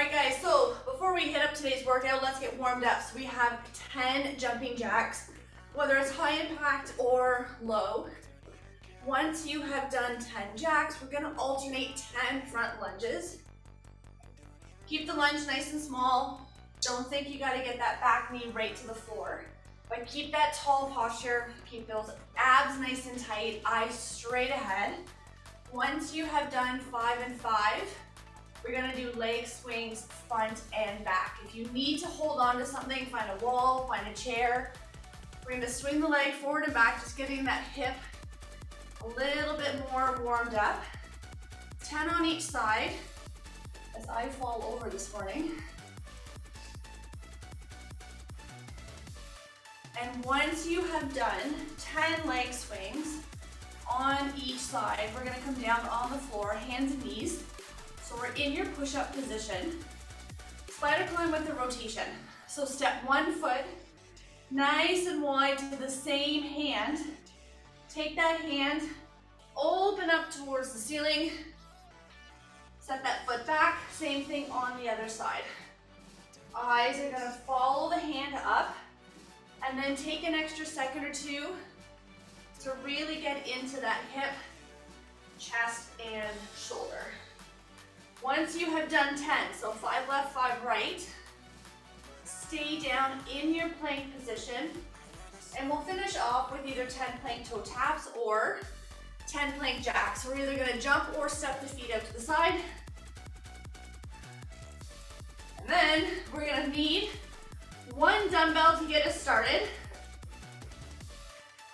right, guys, so before we hit up today's workout, let's get warmed up. So we have 10 jumping jacks, whether it's high impact or low. Once you have done 10 jacks, we're gonna alternate 10 front lunges. Keep the lunge nice and small. Don't think you gotta get that back knee right to the floor, but keep that tall posture, keep those abs nice and tight, eyes straight ahead. Once you have done 5 and 5, we're gonna do leg swings front and back. If you need to hold on to something, find a wall, find a chair. We're gonna swing the leg forward and back, just getting that hip a little bit more warmed up. 10 on each side, as I fall over this morning. And once you have done 10 leg swings on each side, we're gonna come down on the floor, hands and knees. So we're in your push-up position. Spider climb with the rotation. So step one foot, nice and wide to the same hand. Take that hand, open up towards the ceiling. Set that foot back, same thing on the other side. Eyes are gonna follow the hand up, and then take an extra second or two to really get into that hip, chest, and shoulder. Once you have done 10, so 5 left, 5 right, stay down in your plank position, and we'll finish off with either 10 plank toe taps or 10 plank jacks. So we're either gonna jump or step the feet out to the side. And then we're gonna need one dumbbell to get us started.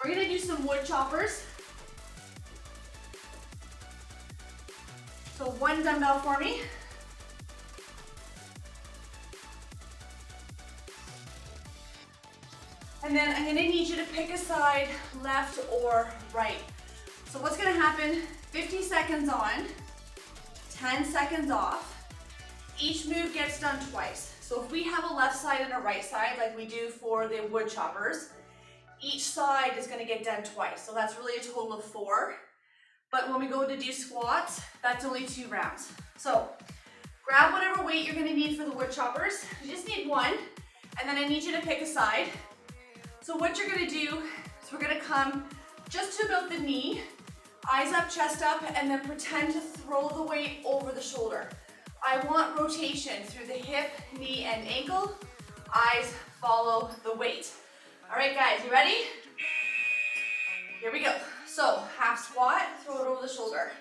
We're gonna do some wood choppers. So one dumbbell for me. And then I'm gonna need you to pick a side, left or right. So what's gonna happen, 50 seconds on, 10 seconds off. Each move gets done twice. So if we have a left side and a right side, like we do for the wood choppers, each side is gonna get done twice. So that's really a total of 4. But when we go to do squats, that's only 2 rounds. So grab whatever weight you're gonna need for the wood choppers. You just need one, and then I need you to pick a side. So what you're gonna do is we're gonna come just to about the knee, eyes up, chest up, and then pretend to throw the weight over the shoulder. I want rotation through the hip, knee, and ankle. Eyes follow the weight. All right, guys, you ready? Here we go. So half squat, throw it over the shoulder.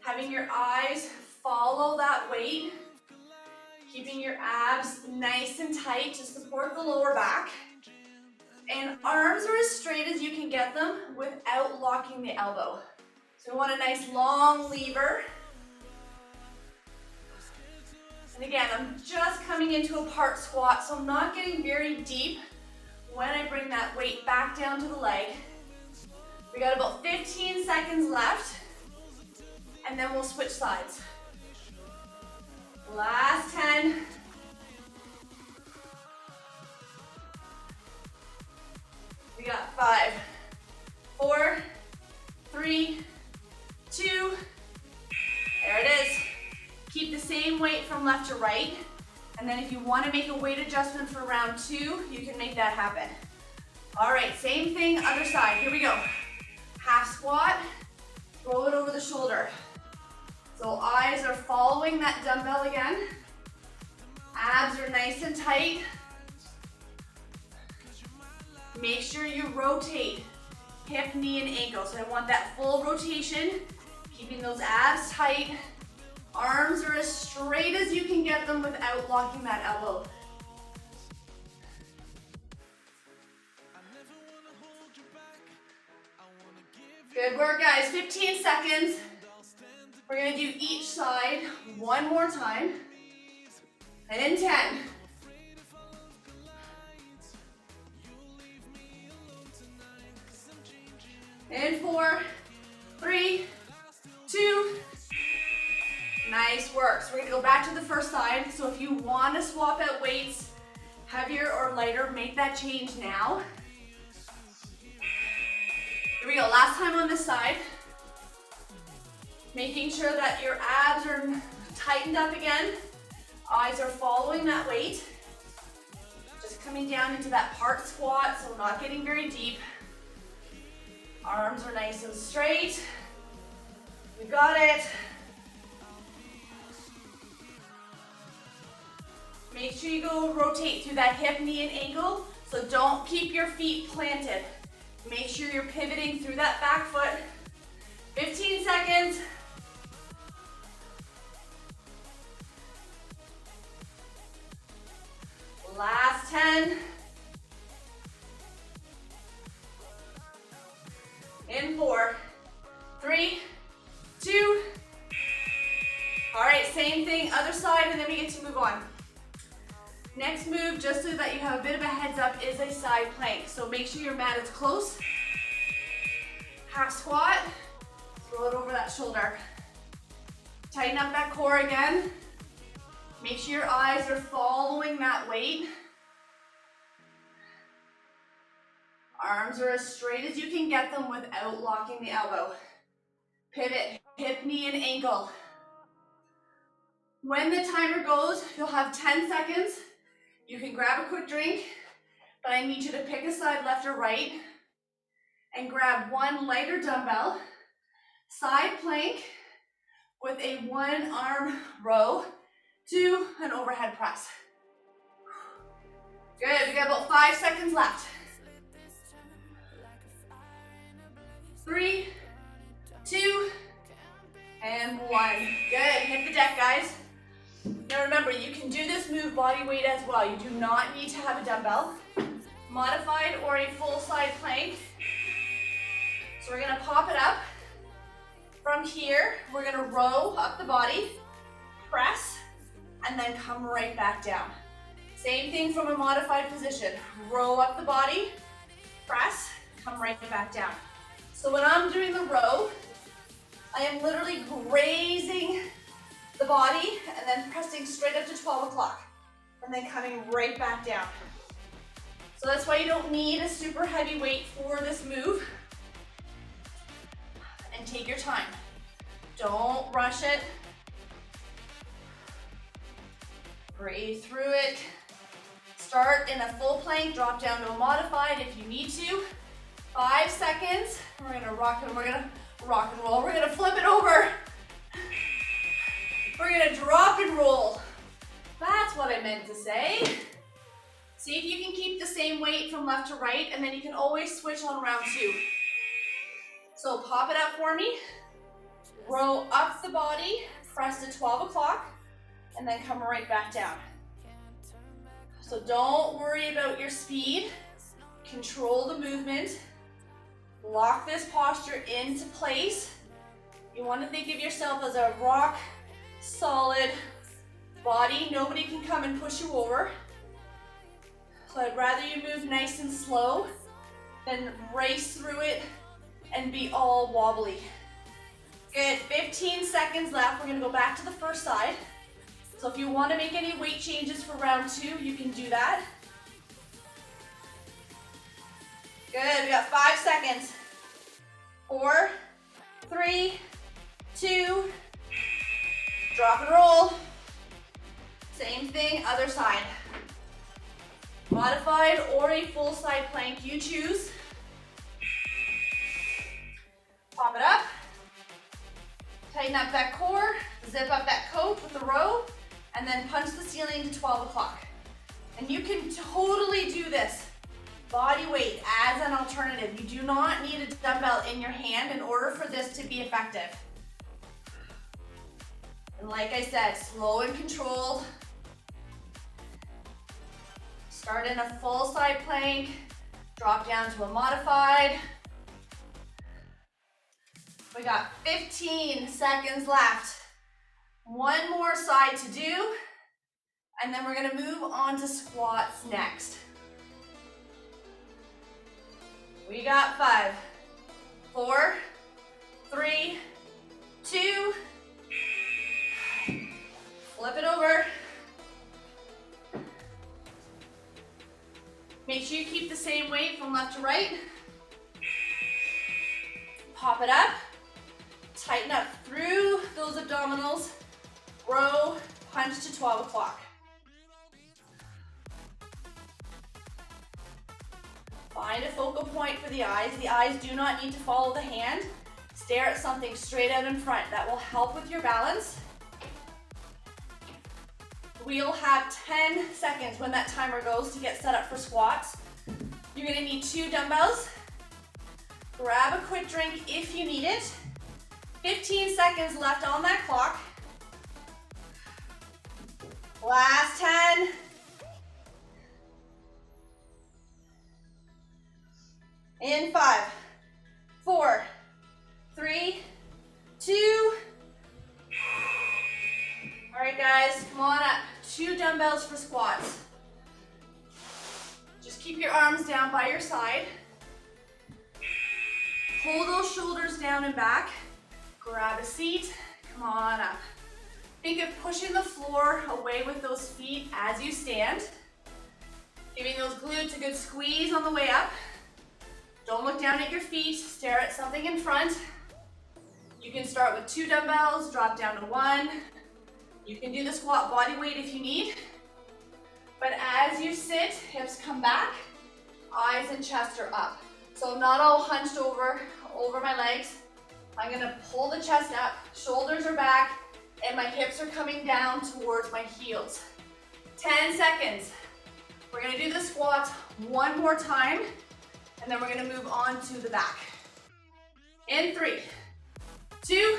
Having your eyes follow that weight, keeping your abs nice and tight to support the lower back. And arms are as straight as you can get them without locking the elbow. So we want a nice long lever. And again, I'm just coming into a part squat, so I'm not getting very deep when I bring that weight back down to the leg. We got about 15 seconds left, and then we'll switch sides. Last 10. We got 5, 4, 3, 2. There it is. Keep the same weight from left to right, and then if you want to make a weight adjustment for round 2, you can make that happen. All right, same thing, other side. Here we go. Half squat, throw it over the shoulder. So eyes are following that dumbbell again. Abs are nice and tight. Make sure you rotate hip, knee, and ankle. So I want that full rotation, keeping those abs tight. Arms are as straight as you can get them without locking that elbow. Good work, guys. 15 seconds. We're gonna do each side one more time. And in 10. In 4, 3, 2. Nice work. So we're gonna go back to the first side. So if you want to swap out weights, heavier or lighter, make that change now. Here we go, last time on this side. Making sure that your abs are tightened up again. Eyes are following that weight. Just coming down into that part squat, so not getting very deep. Arms are nice and straight. You got it. Make sure you go rotate through that hip, knee, and ankle, so don't keep your feet planted. Make sure you're pivoting through that back foot. 15 seconds. Last 10. In 4, 3, 2. All right, same thing, other side, and then we get to move on. Next move, just so that you have a bit of a heads up, is a side plank. So make sure your mat is close. Half squat, throw it over that shoulder. Tighten up that core again. Make sure your eyes are following that weight. Arms are as straight as you can get them without locking the elbow. Pivot, hip, knee, and ankle. When the timer goes, you'll have 10 seconds. You can grab a quick drink, but I need you to pick a side, left or right, and grab one lighter dumbbell, side plank with a one arm row to an overhead press. Good, we got about 5 seconds left. 3, 2, and 1. Good, hit the deck, guys. Now remember, you can do this move body weight as well. You do not need to have a dumbbell. Modified or a full side plank. So we're gonna pop it up. From here, we're gonna row up the body, press, and then come right back down. Same thing from a modified position. Row up the body, press, come right back down. So when I'm doing the row, I am literally grazing the body and then pressing straight up to 12 o'clock and then coming right back down. So that's why you don't need a super heavy weight for this move. And take your time. Don't rush it. Breathe through it. Start in a full plank, drop down to a modified if you need to. 5 seconds. We're gonna rock and roll. We're gonna flip it over. We're gonna drop and roll. That's what I meant to say. See if you can keep the same weight from left to right, and then you can always switch on round 2. So pop it up for me. Row up the body, press to 12 o'clock, and then come right back down. So don't worry about your speed. Control the movement. Lock this posture into place. You want to think of yourself as a rock solid body. Nobody can come and push you over. So I'd rather you move nice and slow than race through it and be all wobbly. Good, 15 seconds left. We're gonna go back to the first side. So if you want to make any weight changes for round 2, you can do that. Good, we got 5 seconds. 4, 3, 2, drop and roll. Same thing, other side. Modified or a full side plank, you choose. Pop it up. Tighten up that core, zip up that coat with the row, and then punch the ceiling to 12 o'clock. And you can totally do this body weight as an alternative. You do not need a dumbbell in your hand in order for this to be effective. And like I said, slow and controlled. Start in a full side plank, drop down to a modified. We got 15 seconds left. One more side to do, and then we're gonna move on to squats next. We got 5, 4, 3, 2, flip it over. Make sure you keep the same weight from left to right. Pop it up. Tighten up through those abdominals. Row, punch to 12 o'clock. Find a focal point for the eyes. The eyes do not need to follow the hand. Stare at something straight out in front. That will help with your balance. We'll have 10 seconds when that timer goes to get set up for squats. You're gonna need 2 dumbbells. Grab a quick drink if you need it. 15 seconds left on that clock. Last 10. In 5, 4, 3, 2. All right, guys, come on up. 2 dumbbells for squats. Just keep your arms down by your side. Pull those shoulders down and back. Grab a seat. Come on up. Think of pushing the floor away with those feet as you stand. Giving those glutes a good squeeze on the way up. Don't look down at your feet. Stare at something in front. You can start with 2 dumbbells, drop down to 1. You can do the squat body weight if you need. But as you sit, hips come back, eyes and chest are up. So I'm not all hunched over my legs. I'm gonna pull the chest up, shoulders are back, and my hips are coming down towards my heels. 10 seconds. We're gonna do the squats one more time, and then we're gonna move on to the back. In 3, 2,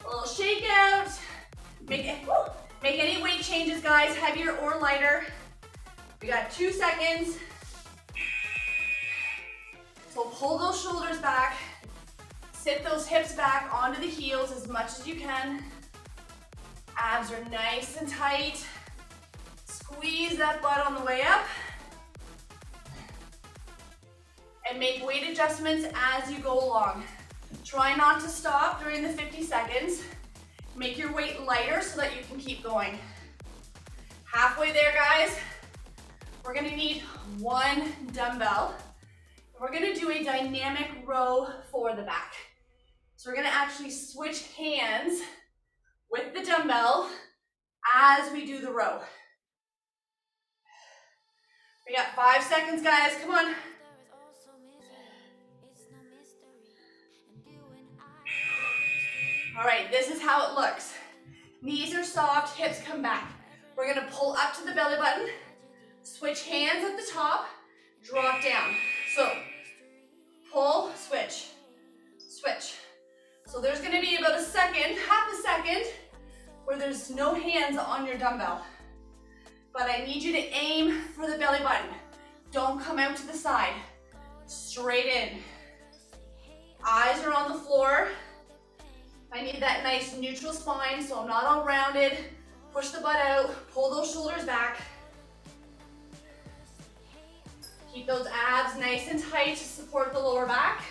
a little shake out. Make any weight changes, guys, heavier or lighter. We got 2 seconds. So pull those shoulders back. Sit those hips back onto the heels as much as you can. Abs are nice and tight. Squeeze that butt on the way up. And make weight adjustments as you go along. Try not to stop during the 50 seconds. Make your weight lighter so that you can keep going. Halfway there, guys. We're gonna need 1 dumbbell. We're gonna do a dynamic row for the back. So we're gonna actually switch hands with the dumbbell as we do the row. We got 5 seconds, guys, come on. All right, this is how it looks. Knees are soft, hips come back. We're gonna pull up to the belly button, switch hands at the top, drop down. So, pull, switch, switch. So there's gonna be about a second, half a second, where there's no hands on your dumbbell. But I need you to aim for the belly button. Don't come out to the side. Straight in. Eyes are on the floor. I need that nice neutral spine, so I'm not all rounded. Push the butt out, pull those shoulders back. Keep those abs nice and tight to support the lower back.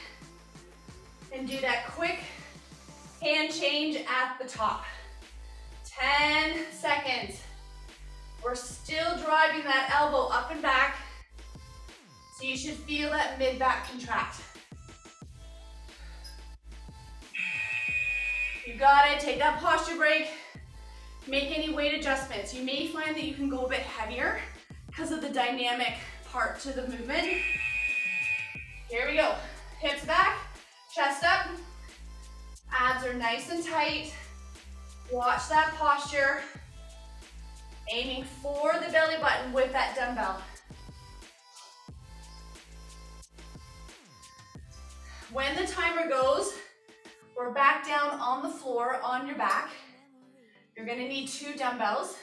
And do that quick hand change at the top. 10 seconds. We're still driving that elbow up and back, so you should feel that mid-back contract. You got it, take that posture break. Make any weight adjustments. You may find that you can go a bit heavier because of the dynamic part to the movement. Here we go. Hips back, chest up. Abs are nice and tight. Watch that posture. Aiming for the belly button with that dumbbell. When the timer goes, we're back down on the floor on your back. You're gonna need 2 dumbbells,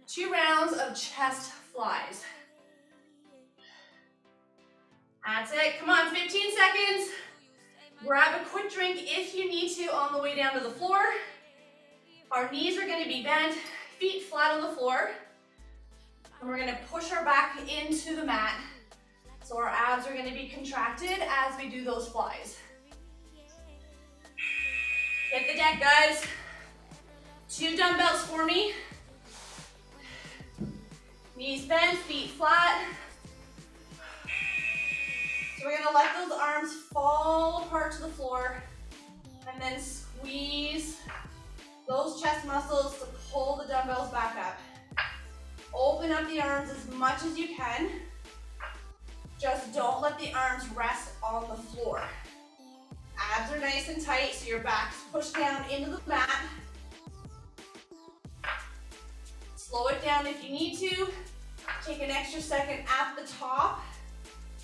2 rounds of chest flies. That's it, come on, 15 seconds. Grab a quick drink if you need to on the way down to the floor. Our knees are gonna be bent, feet flat on the floor. And we're gonna push our back into the mat. So our abs are gonna be contracted as we do those flies. Hit the deck, guys. 2 dumbbells for me. Knees bent, feet flat. So we're gonna let those arms fall apart to the floor and then squeeze those chest muscles to pull the dumbbells back up. Open up the arms as much as you can. Just don't let the arms rest on the floor. Abs are nice and tight, so your back's pushed down into the mat. Slow it down if you need to. Take an extra second at the top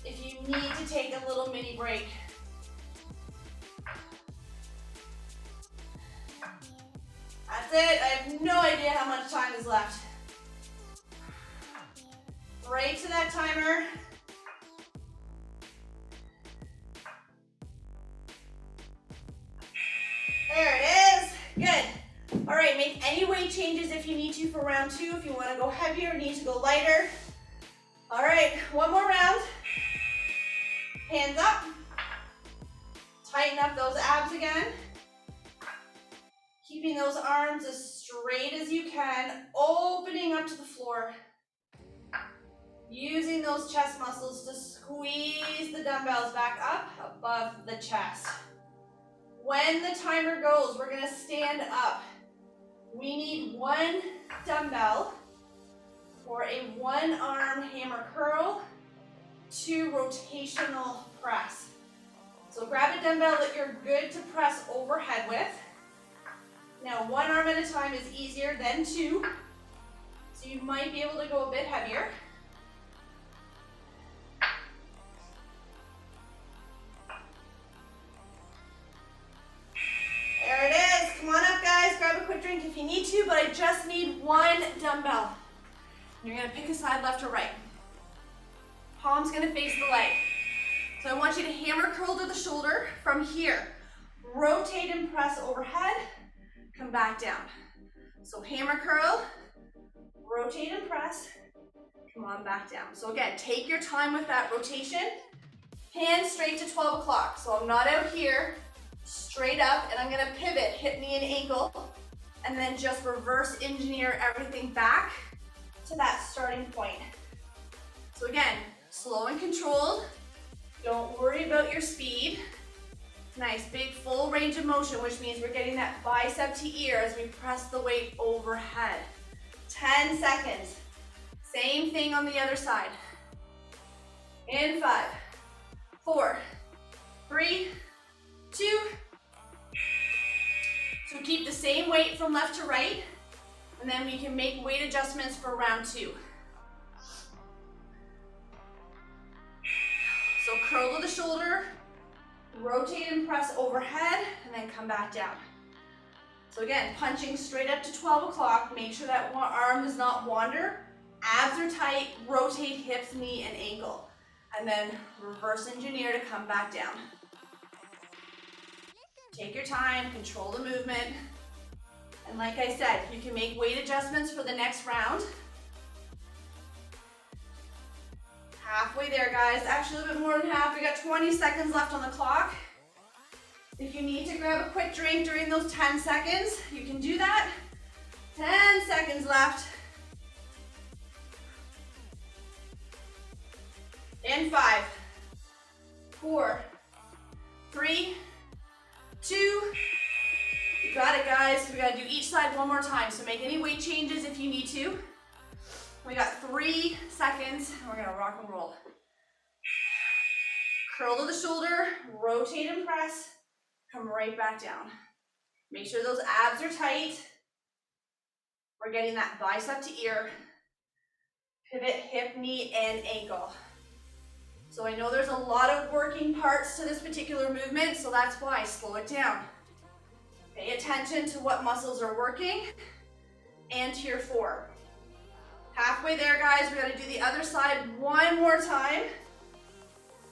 if you need to take a little mini break. That's it. I have no idea how much time is left. Right to that timer. There it is. Good. All right, make any weight changes if you need to for round 2. If you want to go heavier, need to go lighter. All right, one more round. Hands up. Tighten up those abs again. Keeping those arms as straight as you can, opening up to the floor. Using those chest muscles to squeeze the dumbbells back up above the chest. When the timer goes, we're gonna stand up. We need 1 dumbbell for a 1-arm hammer curl, 2 rotational press. So grab a dumbbell that you're good to press overhead with. Now 1 arm at a time is easier than 2, so you might be able to go a bit heavier. There it is. Come on up, guys. Grab a quick drink if you need to, but I just need 1 dumbbell. You're gonna pick a side, left or right. Palm's gonna face the leg. So I want you to hammer curl to the shoulder from here. Rotate and press overhead, come back down. So hammer curl, rotate and press, come on back down. So again, take your time with that rotation. Hands straight to 12 o'clock. So I'm not out here, straight up, and I'm gonna pivot, hip, knee, and ankle, and then just reverse engineer everything back to that starting point. So again, slow and controlled. Don't worry about your speed. Nice, big full range of motion, which means we're getting that bicep to ear as we press the weight overhead. 10 seconds. Same thing on the other side. In 5, 4, 3, 2. So keep the same weight from left to right, and then we can make weight adjustments for round 2. So curl to the shoulder, rotate and press overhead, and then come back down. So again, punching straight up to 12 o'clock. Make sure that one arm does not wander. Abs are tight, rotate hips, knee, and ankle. And then reverse engineer to come back down. Take your time, control the movement. And like I said, you can make weight adjustments for the next round. Halfway there, guys. Actually, a little bit more than half. We got 20 seconds left on the clock. If you need to grab a quick drink during those 10 seconds, you can do that. 10 seconds left. In 5, 4, 3, 2. You got it, guys. We gotta do each side one more time. So make any weight changes if you need to. We got 3 seconds, and we're gonna rock and roll. Curl to the shoulder, rotate and press, come right back down. Make sure those abs are tight. We're getting that bicep to ear. Pivot, hip, knee, and ankle. So I know there's a lot of working parts to this particular movement, so that's why I slow it down. Pay attention to what muscles are working and to your form. Halfway there, guys, we gotta do the other side one more time.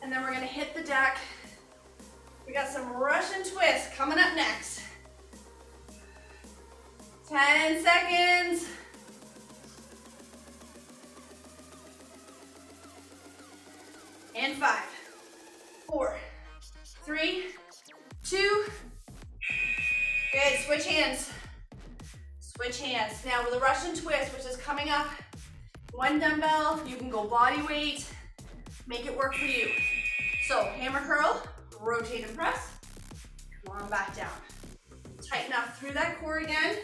And then we're gonna hit the deck. We got some Russian twists coming up next. 10 seconds. And 5, 4, 3, 2. Good, switch hands. Switch hands. Now with the Russian twist, which is coming up, 1 dumbbell, you can go body weight, make it work for you. So hammer curl, rotate and press, come on back down. Tighten up through that core again.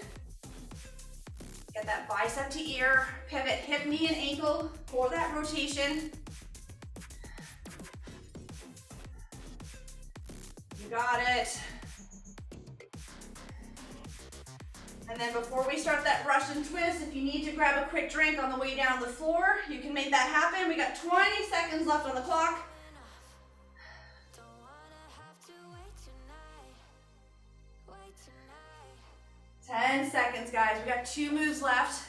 Get that bicep to ear, pivot hip, knee, and ankle for that rotation. You got it. And then before we start that Russian twist, if you need to grab a quick drink on the way down the floor, you can make that happen. We got 20 seconds left on the clock. 10 seconds, guys. We got 2 moves left.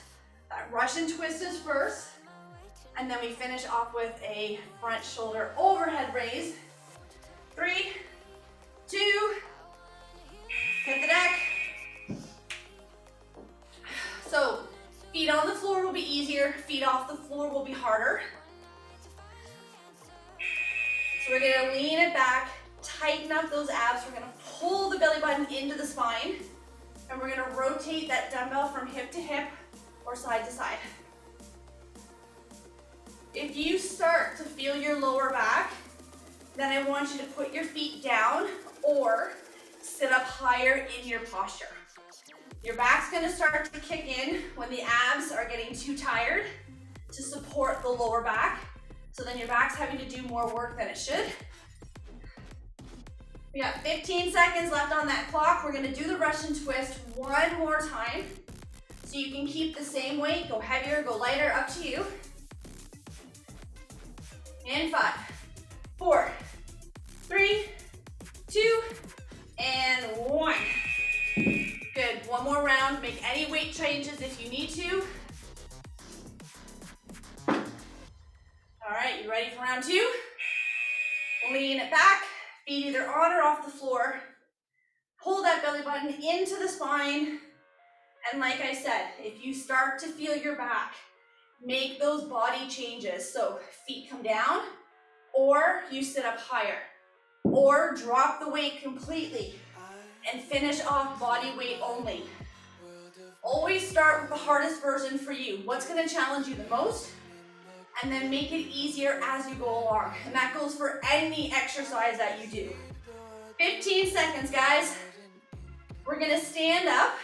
That Russian twist is first. And then we finish off with a front shoulder overhead raise. 3, 2, hit the deck. So feet on the floor will be easier, feet off the floor will be harder. So we're gonna lean it back, tighten up those abs. We're gonna pull the belly button into the spine, and we're gonna rotate that dumbbell from hip to hip or side to side. If you start to feel your lower back, then I want you to put your feet down or sit up higher in your posture. Your back's gonna start to kick in when the abs are getting too tired to support the lower back. So then your back's having to do more work than it should. We got 15 seconds left on that clock. We're gonna do the Russian twist one more time. So you can keep the same weight, go heavier, go lighter, up to you. And 5, 4, 3, 2, and 1. Good, one more round. Make any weight changes if you need to. All right, you ready for round 2? Lean it back, feet either on or off the floor. Pull that belly button into the spine. And like I said, if you start to feel your back, make those body changes. So feet come down, or you sit up higher, or drop the weight completely and finish off body weight only. Always start with the hardest version for you. What's gonna challenge you the most? And then make it easier as you go along. And that goes for any exercise that you do. 15 seconds, guys. We're gonna stand up,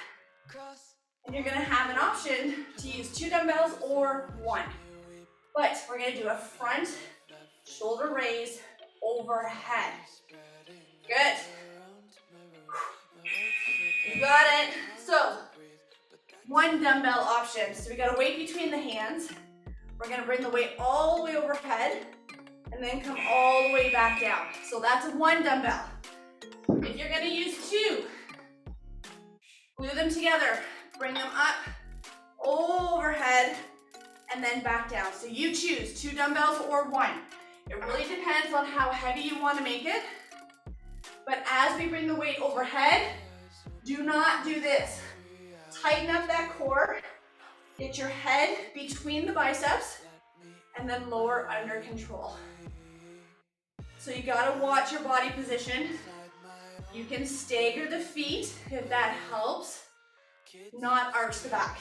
and you're gonna have an option to use 2 dumbbells or 1. But we're gonna do a front shoulder raise overhead. Good. You got it. So, 1 dumbbell option. So we got a weight between the hands. We're gonna bring the weight all the way overhead and then come all the way back down. So that's 1 dumbbell. If you're gonna use 2, glue them together, bring them up, overhead, and then back down. So you choose 2 dumbbells or 1. It really depends on how heavy you wanna make it. But as we bring the weight overhead, do not do this. Tighten up that core, get your head between the biceps, and then lower under control. So you gotta watch your body position. You can stagger the feet if that helps, not arch the back.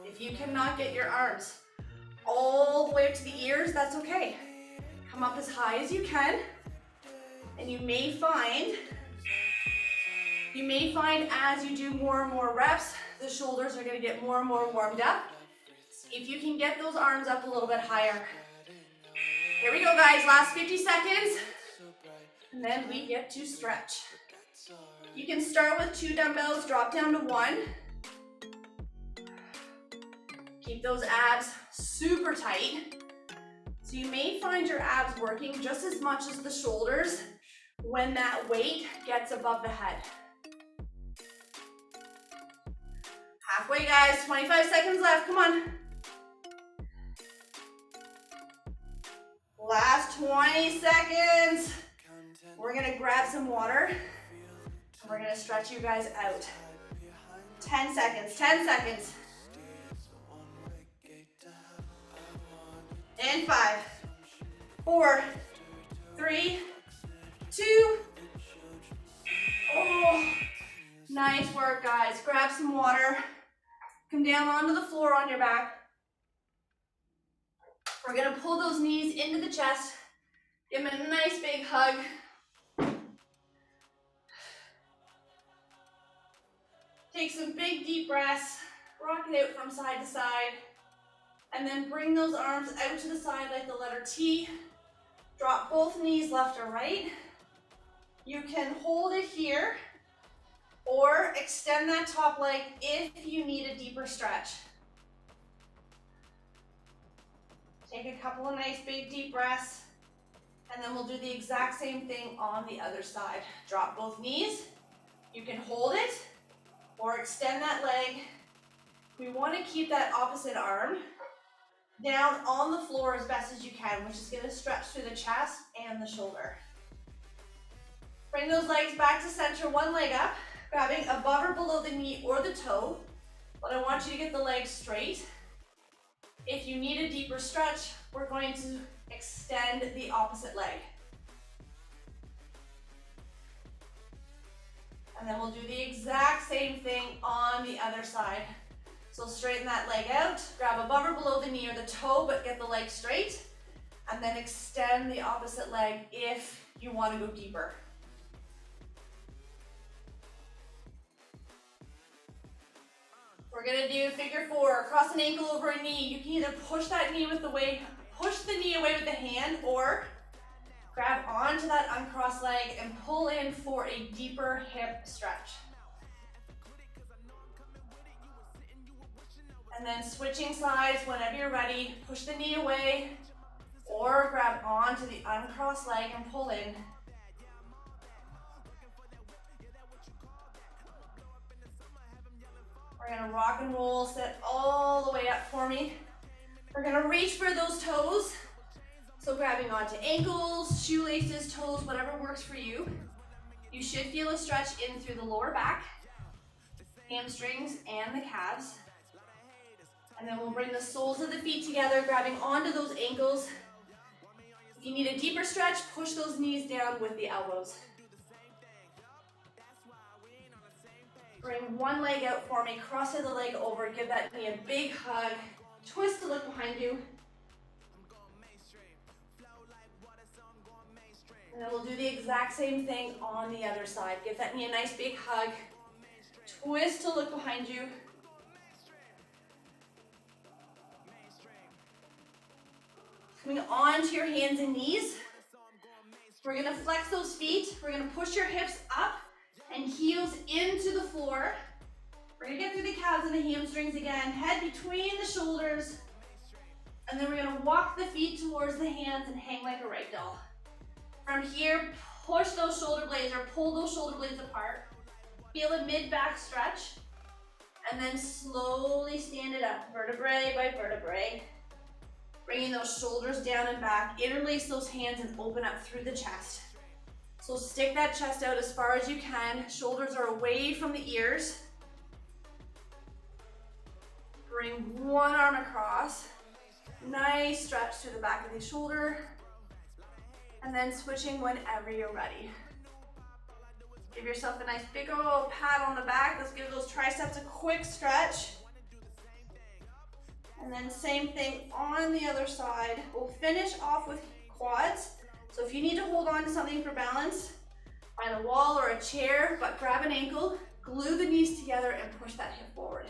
If you cannot get your arms all the way up to the ears, that's okay. Come up as high as you can, and you may find as you do more and more reps, the shoulders are gonna get more and more warmed up. If you can get those arms up a little bit higher. Here we go, guys, last 50 seconds, and then we get to stretch. You can start with 2 dumbbells, drop down to 1. Keep those abs super tight. So you may find your abs working just as much as the shoulders when that weight gets above the head. Halfway, guys, 25 seconds left, come on. Last 20 seconds. We're gonna grab some water, and we're gonna stretch you guys out. 10 seconds, 10 seconds. And 5, 4, 3, 2. Oh, nice work, guys. Grab some water. Come down onto the floor on your back. We're gonna pull those knees into the chest. Give them a nice big hug. Take some big deep breaths, rock it out from side to side, and then bring those arms out to the side like the letter T. Drop both knees left or right. You can hold it here or extend that top leg if you need a deeper stretch. Take a couple of nice big deep breaths, and then we'll do the exact same thing on the other side. Drop both knees. You can hold it or extend that leg. We want to keep that opposite arm down on the floor as best as you can, which is going to stretch through the chest and the shoulder. Bring those legs back to center, one leg up, grabbing above or below the knee or the toe. But I want you to get the legs straight. If you need a deeper stretch, we're going to extend the opposite leg. And then we'll do the exact same thing on the other side. So straighten that leg out, grab above or below the knee or the toe, but get the leg straight. And then extend the opposite leg if you want to go deeper. We're gonna do figure four, cross an ankle over a knee. You can either push that knee with the way, push the knee away with the hand, or grab onto that uncrossed leg and pull in for a deeper hip stretch. And then switching sides whenever you're ready, push the knee away or grab onto the uncrossed leg and pull in. We're gonna rock and roll, sit all the way up for me. We're gonna reach for those toes. So grabbing onto ankles, shoelaces, toes, whatever works for you. You should feel a stretch in through the lower back, hamstrings, and the calves. And then we'll bring the soles of the feet together, grabbing onto those ankles. If you need a deeper stretch, push those knees down with the elbows. Bring one leg out for me, cross the leg over, give that knee a big hug, twist to look behind you. And then we'll do the exact same thing on the other side. Give that knee a nice big hug, twist to look behind you. Coming onto your hands and knees. We're gonna flex those feet. We're gonna push your hips up and heels into the floor. We're gonna get through the calves and the hamstrings again. Head between the shoulders. And then we're gonna walk the feet towards the hands and hang like a rag doll. From here, push those shoulder blades or pull those shoulder blades apart. Feel a mid-back stretch. And then slowly stand it up, vertebrae by vertebrae. Bringing those shoulders down and back. Interlace those hands and open up through the chest. So stick that chest out as far as you can. Shoulders are away from the ears. Bring one arm across. Nice stretch through the back of the shoulder. And then switching whenever you're ready. Give yourself a nice big old pat on the back. Let's give those triceps a quick stretch. And then same thing on the other side. We'll finish off with quads. So if you need to hold on to something for balance, find a wall or a chair, but grab an ankle, glue the knees together and push that hip forward.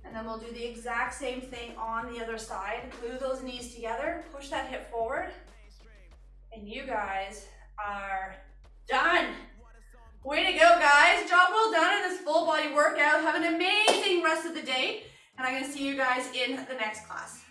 And then we'll do the exact same thing on the other side. Glue those knees together, push that hip forward. And you guys are done. Way to go, guys. Job well done in this full body workout. Have an amazing rest of the day. And I'm gonna see you guys in the next class.